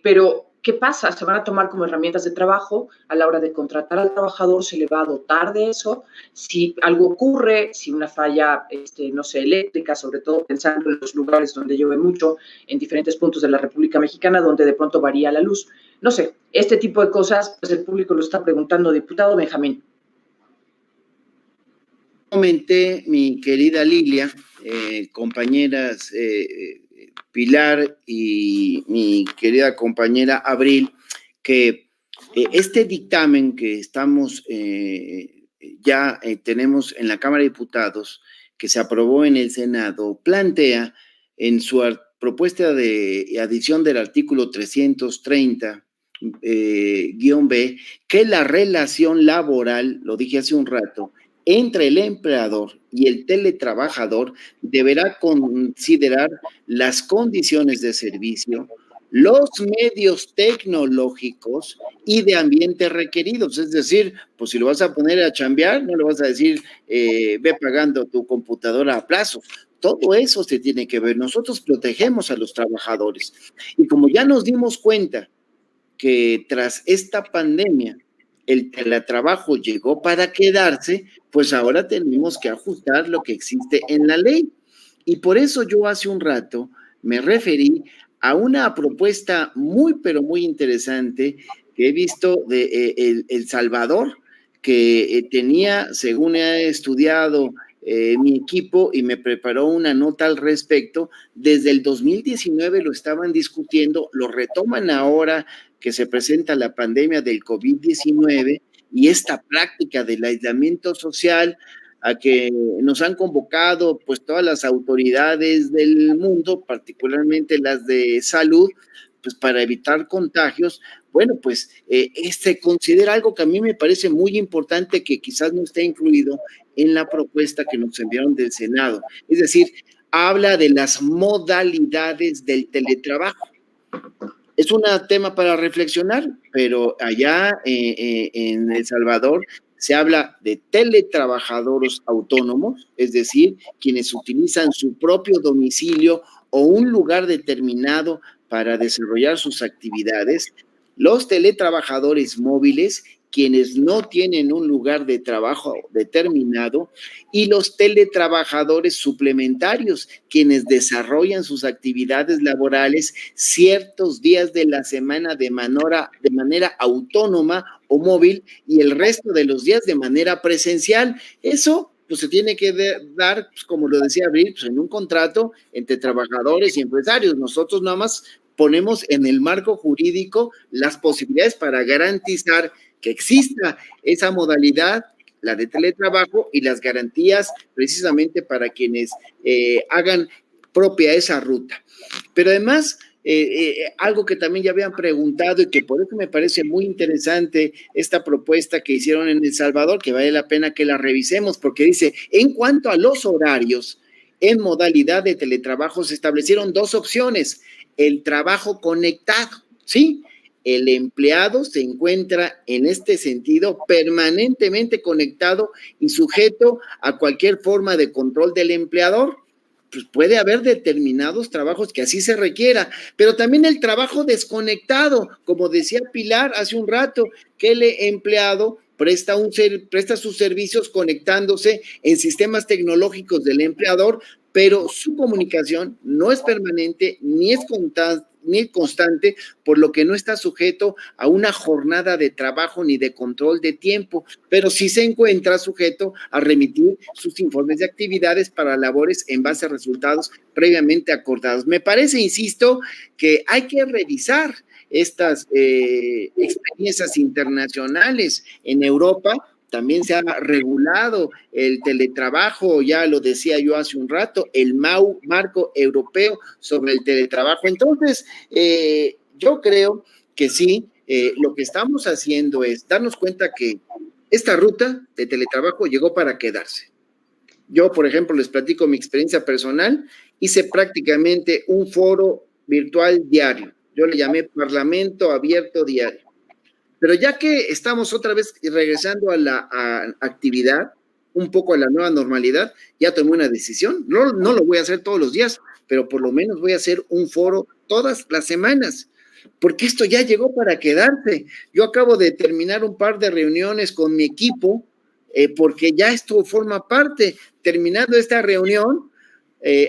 pero ¿qué pasa? Se van a tomar como herramientas de trabajo a la hora de contratar al trabajador, se le va a dotar de eso. Si algo ocurre, si una falla, no sé, eléctrica, sobre todo pensando en los lugares donde llueve mucho, en diferentes puntos de la República Mexicana, donde de pronto varía la luz. No sé, este tipo de cosas, pues el público lo está preguntando, diputado Benjamín. Comenté, mi querida Lilia, compañeras Pilar y mi querida compañera Abril, que este dictamen que estamos tenemos en la Cámara de Diputados, que se aprobó en el Senado, plantea en su propuesta de adición del artículo 330 -B, que la relación laboral, lo dije hace un rato, entre el empleador y el teletrabajador deberá considerar las condiciones de servicio, los medios tecnológicos y de ambiente requeridos. Es decir, pues si lo vas a poner a chambear, no le vas a decir, ve pagando tu computadora a plazo. Todo eso se tiene que ver. Nosotros protegemos a los trabajadores. Y como ya nos dimos cuenta que tras esta pandemia, el teletrabajo llegó para quedarse, pues ahora tenemos que ajustar lo que existe en la ley. Y por eso yo hace un rato me referí a una propuesta muy, pero muy interesante que he visto de El Salvador, que tenía, según he estudiado mi equipo y me preparó una nota al respecto, desde el 2019 lo estaban discutiendo, lo retoman ahora que se presenta la pandemia del COVID-19 y esta práctica del aislamiento social a que nos han convocado pues todas las autoridades del mundo, particularmente las de salud, pues para evitar contagios. Bueno, pues se considera algo que a mí me parece muy importante que quizás no esté incluido en la propuesta que nos enviaron del Senado. Es decir, habla de las modalidades del teletrabajo. Es un tema para reflexionar, pero allá en El Salvador se habla de teletrabajadores autónomos, es decir, quienes utilizan su propio domicilio o un lugar determinado para desarrollar sus actividades, los teletrabajadores móviles, quienes no tienen un lugar de trabajo determinado, y los teletrabajadores suplementarios, quienes desarrollan sus actividades laborales ciertos días de la semana de manera autónoma o móvil y el resto de los días de manera presencial. Eso pues se tiene que dar, pues, como lo decía Abril, pues, en un contrato entre trabajadores y empresarios. Nosotros nada más ponemos en el marco jurídico las posibilidades para garantizar que exista esa modalidad la de teletrabajo y las garantías precisamente para quienes hagan propia esa ruta. Pero además, algo que también ya habían preguntado y que por eso me parece muy interesante esta propuesta que hicieron en El Salvador, que vale la pena que la revisemos, porque dice, en cuanto a los horarios, en modalidad de teletrabajo se establecieron dos opciones, el trabajo conectado, ¿sí? El empleado se encuentra en este sentido permanentemente conectado y sujeto a cualquier forma de control del empleador. Pues puede haber determinados trabajos que así se requiera, pero también el trabajo desconectado, como decía Pilar hace un rato, que el empleado presta sus servicios conectándose en sistemas tecnológicos del empleador, pero su comunicación no es permanente ni es constante, por lo que no está sujeto a una jornada de trabajo ni de control de tiempo, pero sí se encuentra sujeto a remitir sus informes de actividades para labores en base a resultados previamente acordados. Me parece, insisto, que hay que revisar estas experiencias internacionales. En Europa también se ha regulado el teletrabajo, ya lo decía yo hace un rato, el marco europeo sobre el teletrabajo. Entonces, yo creo que sí, lo que estamos haciendo es darnos cuenta que esta ruta de teletrabajo llegó para quedarse. Yo, por ejemplo, les platico mi experiencia personal, hice prácticamente un foro virtual diario. Yo le llamé Parlamento Abierto Diario. Pero ya que estamos otra vez regresando a la actividad, un poco a la nueva normalidad, ya tomé una decisión. No lo voy a hacer todos los días, pero por lo menos voy a hacer un foro todas las semanas, porque esto ya llegó para quedarse. Yo acabo de terminar un par de reuniones con mi equipo, porque ya esto forma parte. Terminando esta reunión,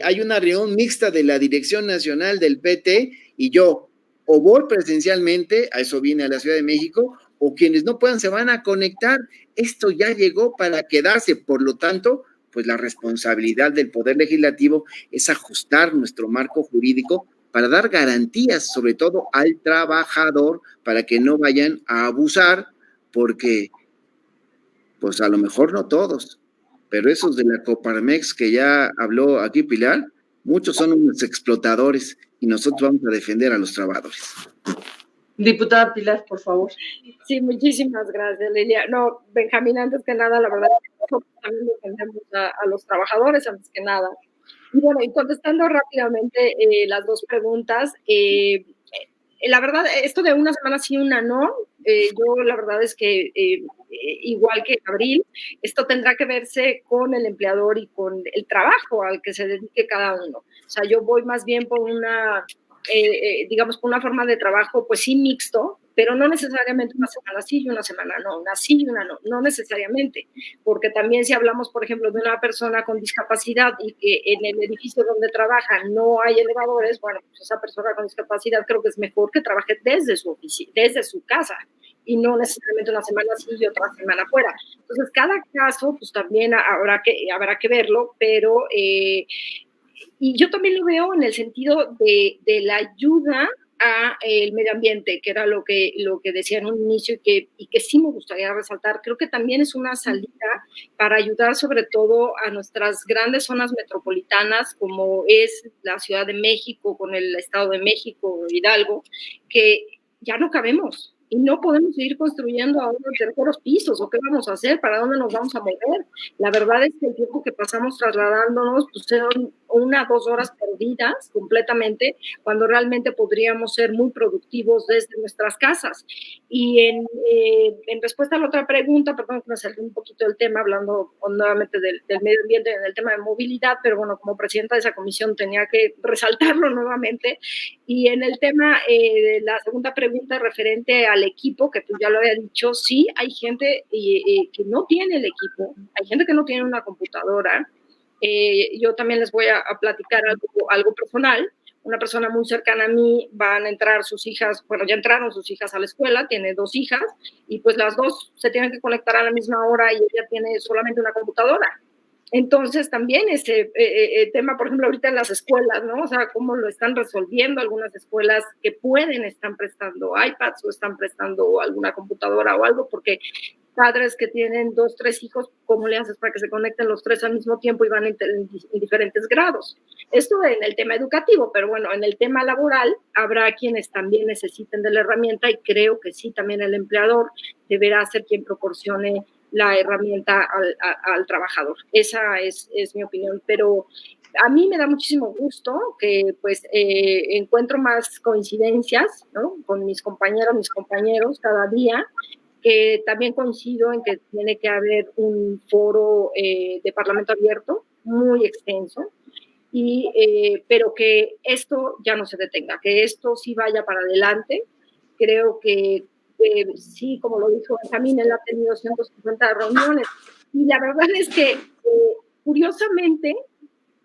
hay una reunión mixta de la Dirección Nacional del PT y yo, o voy presencialmente, a eso viene a la Ciudad de México, o quienes no puedan se van a conectar. Esto ya llegó para quedarse, por lo tanto, pues la responsabilidad del Poder Legislativo es ajustar nuestro marco jurídico para dar garantías, sobre todo al trabajador, para que no vayan a abusar, porque, pues a lo mejor no todos, pero esos de la Coparmex que ya habló aquí Pilar, muchos son unos explotadores y nosotros vamos a defender a los trabajadores. Diputada Pilar, por favor. Sí, muchísimas gracias, Lilia. No, Benjamín, antes que nada, la verdad, nosotros también defendemos a los trabajadores, antes que nada. Y bueno, y contestando rápidamente las dos preguntas, la verdad, esto de una semana sí, una no, yo la verdad es que igual que Abril, esto tendrá que verse con el empleador y con el trabajo al que se dedique cada uno. O sea, yo voy más bien por una, digamos, por una forma de trabajo, pues sí, mixto, pero no necesariamente una semana sí y una semana no, una sí y una no, no necesariamente, porque también si hablamos, por ejemplo, de una persona con discapacidad y que en el edificio donde trabaja no hay elevadores, bueno, pues esa persona con discapacidad creo que es mejor que trabaje desde su oficina, desde su casa, y no necesariamente una semana sí y otra semana fuera. Entonces, cada caso, pues también habrá que verlo, pero y yo también lo veo en el sentido de la ayuda a el medio ambiente, que era lo que decía en un inicio y que sí me gustaría resaltar. Creo que también es una salida para ayudar sobre todo a nuestras grandes zonas metropolitanas, como es la Ciudad de México, con el Estado de México, Hidalgo, que ya no cabemos. Y no podemos seguir construyendo ahora terceros pisos, ¿o qué vamos a hacer? ¿Para dónde nos vamos a mover? La verdad es que el tiempo que pasamos trasladándonos, pues son 1 o 2 horas perdidas completamente, cuando realmente podríamos ser muy productivos desde nuestras casas. Y en respuesta a la otra pregunta, perdón que me salí un poquito del tema, hablando nuevamente del medio ambiente, en el tema de movilidad, pero bueno, como presidenta de esa comisión tenía que resaltarlo nuevamente. Y en el tema de la segunda pregunta referente al equipo, que tú ya lo había dicho, sí, hay gente que no tiene el equipo, hay gente que no tiene una computadora. Yo también les voy a platicar algo personal. Una persona muy cercana a mí, van a entrar sus hijas, bueno, ya entraron sus hijas a la escuela, tiene 2 hijas, y pues las dos se tienen que conectar a la misma hora y ella tiene solamente una computadora. Entonces, también ese tema, por ejemplo, ahorita en las escuelas, ¿no? O sea, cómo lo están resolviendo algunas escuelas que están prestando iPads o están prestando alguna computadora o algo, porque padres que tienen 2, 3 hijos, ¿cómo le haces para que se conecten los 3 al mismo tiempo y van en diferentes grados? Esto en el tema educativo, pero bueno, en el tema laboral habrá quienes también necesiten de la herramienta y creo que sí, también el empleador deberá ser quien proporcione la herramienta al trabajador. Esa es mi opinión, pero a mí me da muchísimo gusto que pues encuentro más coincidencias, ¿no? Con mis compañeros, mis compañeros cada día, que también coincido en que tiene que haber un foro de parlamento abierto muy extenso, pero que esto ya no se detenga, que esto sí vaya para adelante. Creo que sí, como lo dijo Benjamín, él ha tenido 150 reuniones y la verdad es que curiosamente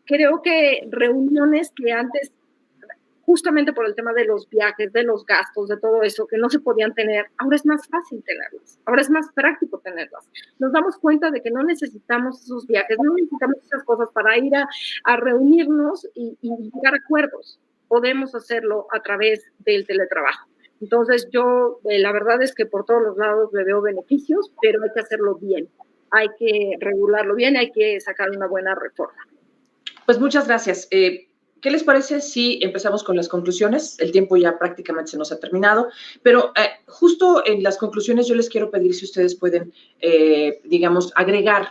creo que reuniones que antes, justamente por el tema de los viajes, de los gastos, de todo eso, que no se podían tener, ahora es más fácil tenerlas, ahora es más práctico tenerlas. Nos damos cuenta de que no necesitamos esos viajes, no necesitamos esas cosas para ir a reunirnos y llegar a acuerdos. Podemos hacerlo a través del teletrabajo. Entonces yo, la verdad es que por todos los lados le veo beneficios, pero hay que hacerlo bien, hay que regularlo bien, hay que sacar una buena reforma. Pues muchas gracias. ¿Qué les parece si empezamos con las conclusiones? El tiempo ya prácticamente se nos ha terminado, pero justo en las conclusiones yo les quiero pedir si ustedes pueden, digamos, agregar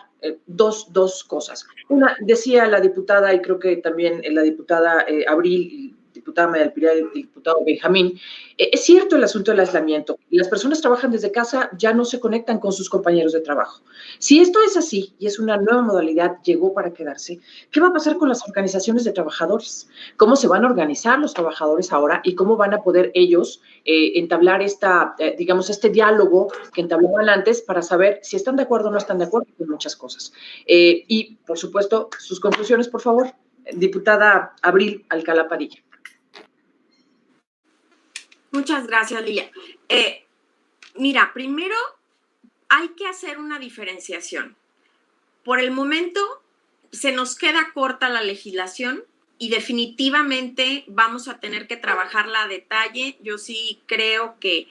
dos cosas. Una, decía la diputada, y creo que también la diputada Abril, diputada María del Pilar y el diputado Benjamín, es cierto el asunto del aislamiento. Las personas trabajan desde casa, ya no se conectan con sus compañeros de trabajo. Si esto es así y es una nueva modalidad, llegó para quedarse, ¿qué va a pasar con las organizaciones de trabajadores? ¿Cómo se van a organizar los trabajadores ahora y cómo van a poder ellos entablar digamos, este diálogo que entablaban antes para saber si están de acuerdo o no están de acuerdo con muchas cosas? Y, por supuesto, sus conclusiones, por favor. Diputada Abril Alcalá Padilla. Muchas gracias, Lilia. Mira, primero hay que hacer una diferenciación. Por el momento se nos queda corta la legislación y definitivamente vamos a tener que trabajarla a detalle. Yo sí creo que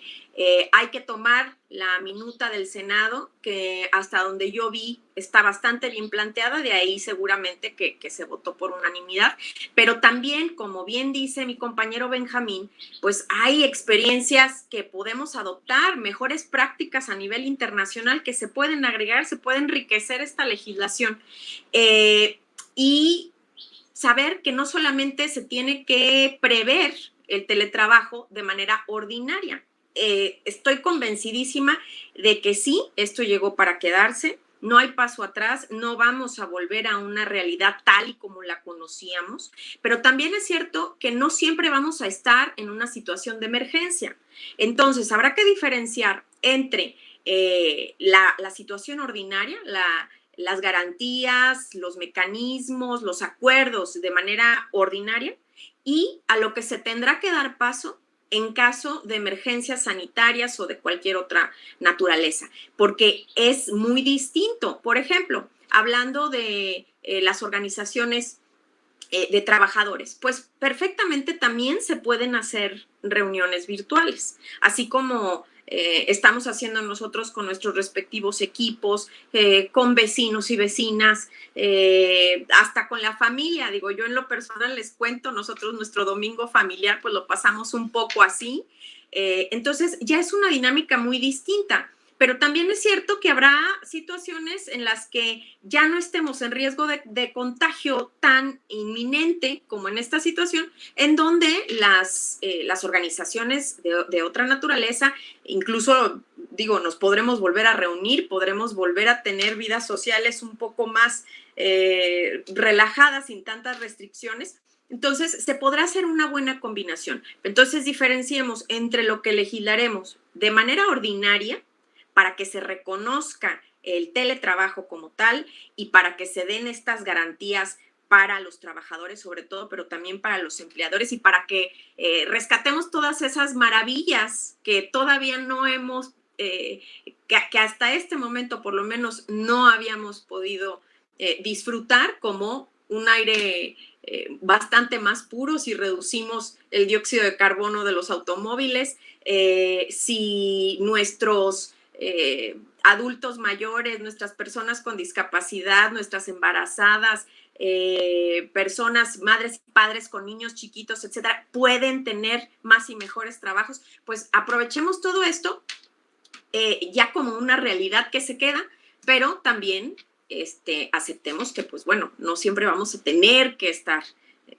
hay que tomar la minuta del Senado, que hasta donde yo vi está bastante bien planteada, de ahí seguramente que se votó por unanimidad, pero también, como bien dice mi compañero Benjamín, pues hay experiencias que podemos adoptar, mejores prácticas a nivel internacional que se pueden agregar, se puede enriquecer esta legislación y saber que no solamente se tiene que prever el teletrabajo de manera ordinaria. Estoy convencidísima de que sí, esto llegó para quedarse, no hay paso atrás, no vamos a volver a una realidad tal y como la conocíamos, pero también es cierto que no siempre vamos a estar en una situación de emergencia. Entonces, habrá que diferenciar entre la situación ordinaria, las garantías, los mecanismos, los acuerdos de manera ordinaria y a lo que se tendrá que dar paso en caso de emergencias sanitarias o de cualquier otra naturaleza, porque es muy distinto. Por ejemplo, hablando de las organizaciones de trabajadores, pues perfectamente también se pueden hacer reuniones virtuales, así como estamos haciendo nosotros con nuestros respectivos equipos, con vecinos y vecinas, hasta con la familia. Digo, yo en lo personal les cuento, nosotros nuestro domingo familiar pues lo pasamos un poco así. Entonces ya es una dinámica muy distinta. Pero también es cierto que habrá situaciones en las que ya no estemos en riesgo de contagio tan inminente como en esta situación, en donde las organizaciones de otra naturaleza, incluso, digo, nos podremos volver a reunir, podremos volver a tener vidas sociales un poco más relajadas, sin tantas restricciones. Entonces, se podrá hacer una buena combinación. Entonces, diferenciemos entre lo que legislaremos de manera ordinaria, para que se reconozca el teletrabajo como tal y para que se den estas garantías para los trabajadores sobre todo, pero también para los empleadores y para que rescatemos todas esas maravillas que todavía no hemos, que hasta este momento por lo menos no habíamos podido disfrutar como un aire bastante más puro si reducimos el dióxido de carbono de los automóviles, si nuestros adultos mayores, nuestras personas con discapacidad, nuestras embarazadas, personas, madres y padres con niños chiquitos, etcétera, pueden tener más y mejores trabajos, pues aprovechemos todo esto ya como una realidad que se queda, pero también aceptemos que, pues bueno, no siempre vamos a tener que estar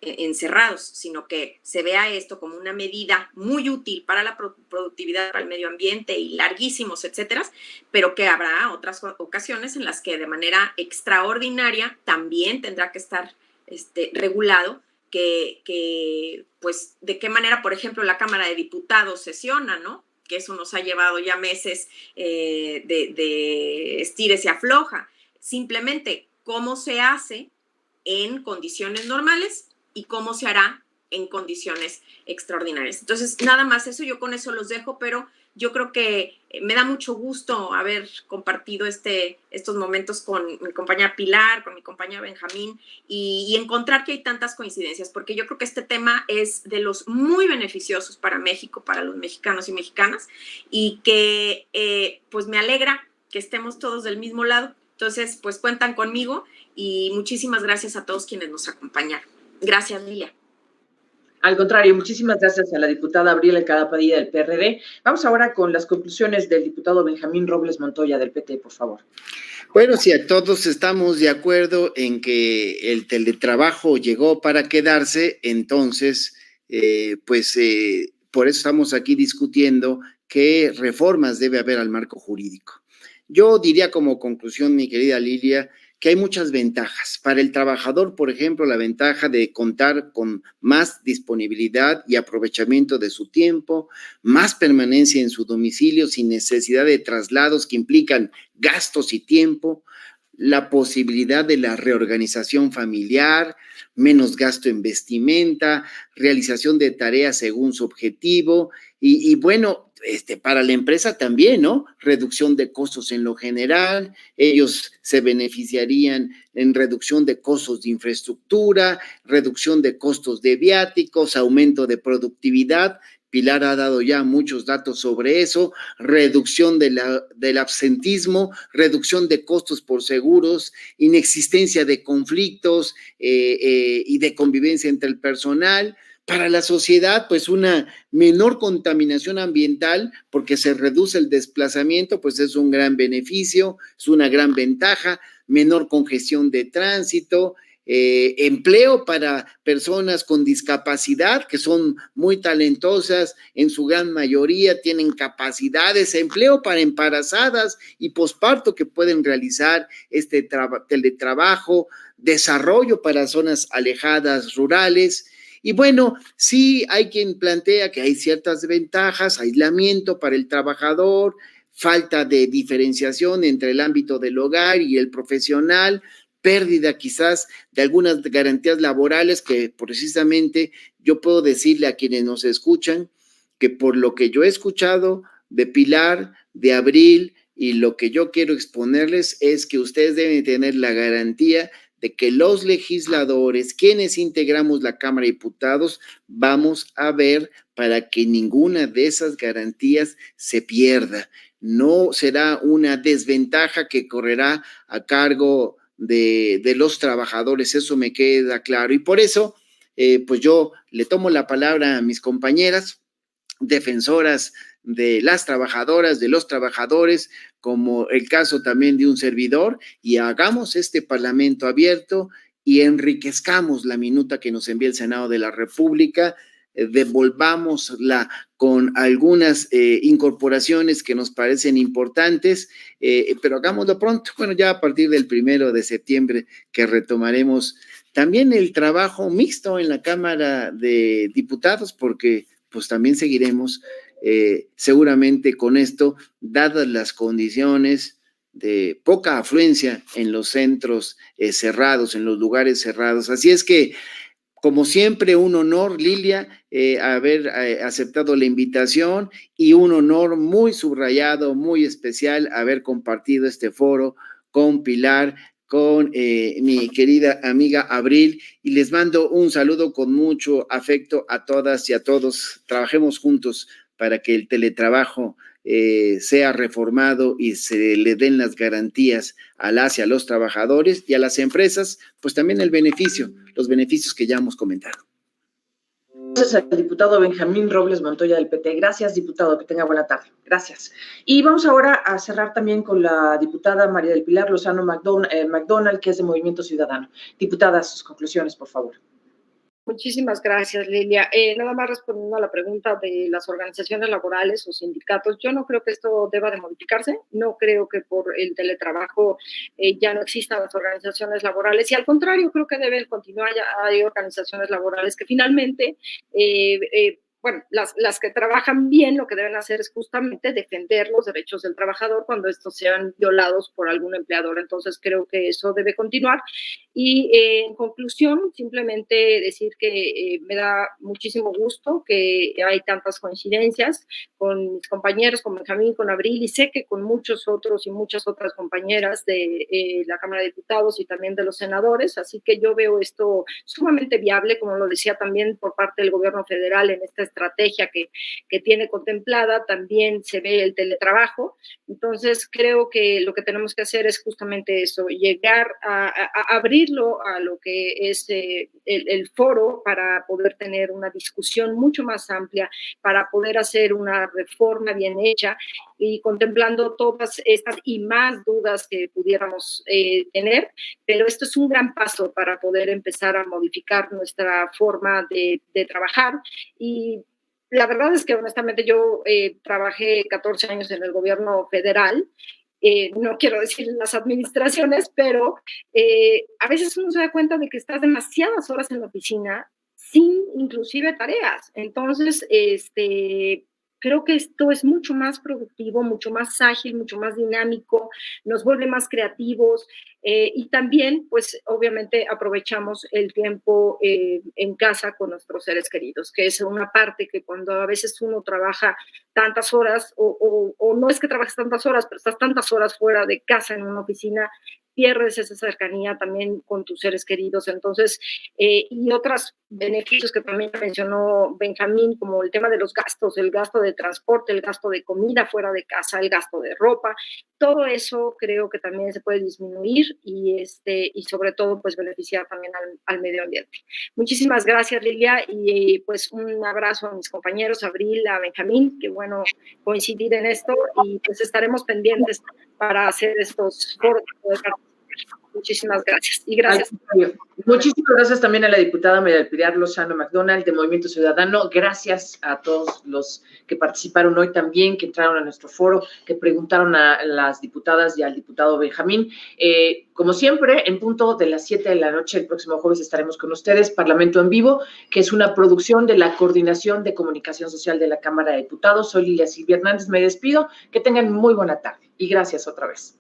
encerrados, sino que se vea esto como una medida muy útil para la productividad, para el medio ambiente y larguísimos, etcétera, pero que habrá otras ocasiones en las que de manera extraordinaria también tendrá que estar regulado pues de qué manera, por ejemplo, la Cámara de Diputados sesiona, ¿no? Que eso nos ha llevado ya meses de estires y afloja. Simplemente cómo se hace en condiciones normales y cómo se hará en condiciones extraordinarias. Entonces, nada más eso, yo con eso los dejo, pero yo creo que me da mucho gusto haber compartido estos momentos con mi compañera Pilar, con mi compañera Benjamín y encontrar que hay tantas coincidencias, porque yo creo que este tema es de los muy beneficiosos para México, para los mexicanos y mexicanas, y que pues me alegra que estemos todos del mismo lado. Entonces, pues cuentan conmigo y muchísimas gracias a todos quienes nos acompañaron. Gracias, Lilia. Al contrario, muchísimas gracias a la diputada Abril Alcalá Padilla del PRD. Vamos ahora con las conclusiones del diputado Benjamín Robles Montoya del PT, por favor. Bueno, si a todos estamos de acuerdo en que el teletrabajo llegó para quedarse, entonces, por eso estamos aquí discutiendo qué reformas debe haber al marco jurídico. Yo diría como conclusión, mi querida Lilia, que hay muchas ventajas. Para el trabajador, por ejemplo, la ventaja de contar con más disponibilidad y aprovechamiento de su tiempo, más permanencia en su domicilio sin necesidad de traslados que implican gastos y tiempo, la posibilidad de la reorganización familiar, menos gasto en vestimenta, realización de tareas según su objetivo y bueno, para la empresa también, ¿no? Reducción de costos en lo general, ellos se beneficiarían en reducción de costos de infraestructura, reducción de costos de viáticos, aumento de productividad. Pilar ha dado ya muchos datos sobre eso, reducción del absentismo, reducción de costos por seguros, inexistencia de conflictos y de convivencia entre el personal. Para la sociedad, pues una menor contaminación ambiental porque se reduce el desplazamiento, pues es un gran beneficio, es una gran ventaja, menor congestión de tránsito, empleo para personas con discapacidad que son muy talentosas, en su gran mayoría tienen capacidades, empleo para embarazadas y posparto que pueden realizar teletrabajo, desarrollo para zonas alejadas rurales. Y bueno, sí hay quien plantea que hay ciertas ventajas, aislamiento para el trabajador, falta de diferenciación entre el ámbito del hogar y el profesional, pérdida quizás de algunas garantías laborales que precisamente yo puedo decirle a quienes nos escuchan que por lo que yo he escuchado de Pilar, de Abril y lo que yo quiero exponerles es que ustedes deben tener la garantía de que los legisladores, quienes integramos la Cámara de Diputados, vamos a ver para que ninguna de esas garantías se pierda. No será una desventaja que correrá a cargo de los trabajadores, eso me queda claro. Y por eso, pues yo le tomo la palabra a mis compañeras, defensoras de las trabajadoras, de los trabajadores, como el caso también de un servidor, y hagamos este parlamento abierto y enriquezcamos la minuta que nos envía el Senado de la República, devolvámosla con algunas incorporaciones que nos parecen importantes, pero hagámoslo pronto, bueno, ya a partir del 1 de septiembre que retomaremos también el trabajo mixto en la Cámara de Diputados, porque pues también seguiremos seguramente con esto, dadas las condiciones de poca afluencia en los centros cerrados, en los lugares cerrados. Así es que, como siempre, un honor, Lilia, haber aceptado la invitación y un honor muy subrayado, muy especial, haber compartido este foro con Pilar, con mi querida amiga Abril y les mando un saludo con mucho afecto a todas y a todos. Trabajemos juntos para que el teletrabajo sea reformado y se le den las garantías a las y a los trabajadores y a las empresas, pues también los beneficios que ya hemos comentado. Gracias al diputado Benjamín Robles Montoya del PT. Gracias, diputado, que tenga buena tarde. Gracias. Y vamos ahora a cerrar también con la diputada María del Pilar Lozano McDonald, que es de Movimiento Ciudadano. Diputada, sus conclusiones, por favor. Muchísimas gracias, Lilia. Nada más respondiendo a la pregunta de las organizaciones laborales o sindicatos, yo no creo que esto deba de modificarse, no creo que por el teletrabajo ya no existan las organizaciones laborales y al contrario, creo que deben continuar. Ya hay organizaciones laborales que finalmente bueno, las que trabajan bien lo que deben hacer es justamente defender los derechos del trabajador cuando estos sean violados por algún empleador. Entonces creo que eso debe continuar. Y en conclusión, simplemente decir que me da muchísimo gusto que hay tantas coincidencias con mis compañeros, con Benjamín, con Abril, y sé que con muchos otros y muchas otras compañeras de la Cámara de Diputados y también de los senadores. Así que yo veo esto sumamente viable, como lo decía también por parte del gobierno federal en esta estrategia que tiene contemplada. También se ve el teletrabajo. Entonces creo que lo que tenemos que hacer es justamente eso, llegar a abrirlo a lo que es el foro para poder tener una discusión mucho más amplia, para poder hacer una reforma bien hecha y contemplando todas estas y más dudas que pudiéramos tener, pero esto es un gran paso para poder empezar a modificar nuestra forma de trabajar. Y la verdad es que honestamente yo trabajé 14 años en el gobierno federal. No quiero decir en las administraciones, pero a veces uno se da cuenta de que estás demasiadas horas en la oficina sin inclusive tareas. Entonces, creo que esto es mucho más productivo, mucho más ágil, mucho más dinámico, nos vuelve más creativos y también, pues, obviamente aprovechamos el tiempo en casa con nuestros seres queridos, que es una parte que cuando a veces uno trabaja tantas horas o no es que trabajes tantas horas, pero estás tantas horas fuera de casa en una oficina, pierdes esa cercanía también con tus seres queridos. Entonces, y otros beneficios que también mencionó Benjamín, como el tema de los gastos, el gasto de transporte, el gasto de comida fuera de casa, el gasto de ropa, todo eso creo que también se puede disminuir y sobre todo pues beneficiar también al medio ambiente. Muchísimas gracias, Lilia, y pues un abrazo a mis compañeros, a Abril, a Benjamín, qué bueno coincidir en esto y pues estaremos pendientes para hacer estos foros. Muchísimas gracias. Y gracias. Muchísimas gracias también a la diputada María del Pilar Lozano McDonald de Movimiento Ciudadano. Gracias a todos los que participaron hoy también, que entraron a nuestro foro, que preguntaron a las diputadas y al diputado Benjamín. Como siempre, en punto de las 7 de la noche, el próximo jueves estaremos con ustedes, Parlamento en Vivo, que es una producción de la Coordinación de Comunicación Social de la Cámara de Diputados. Soy Lilia Silvia Hernández, me despido. Que tengan muy buena tarde y gracias otra vez.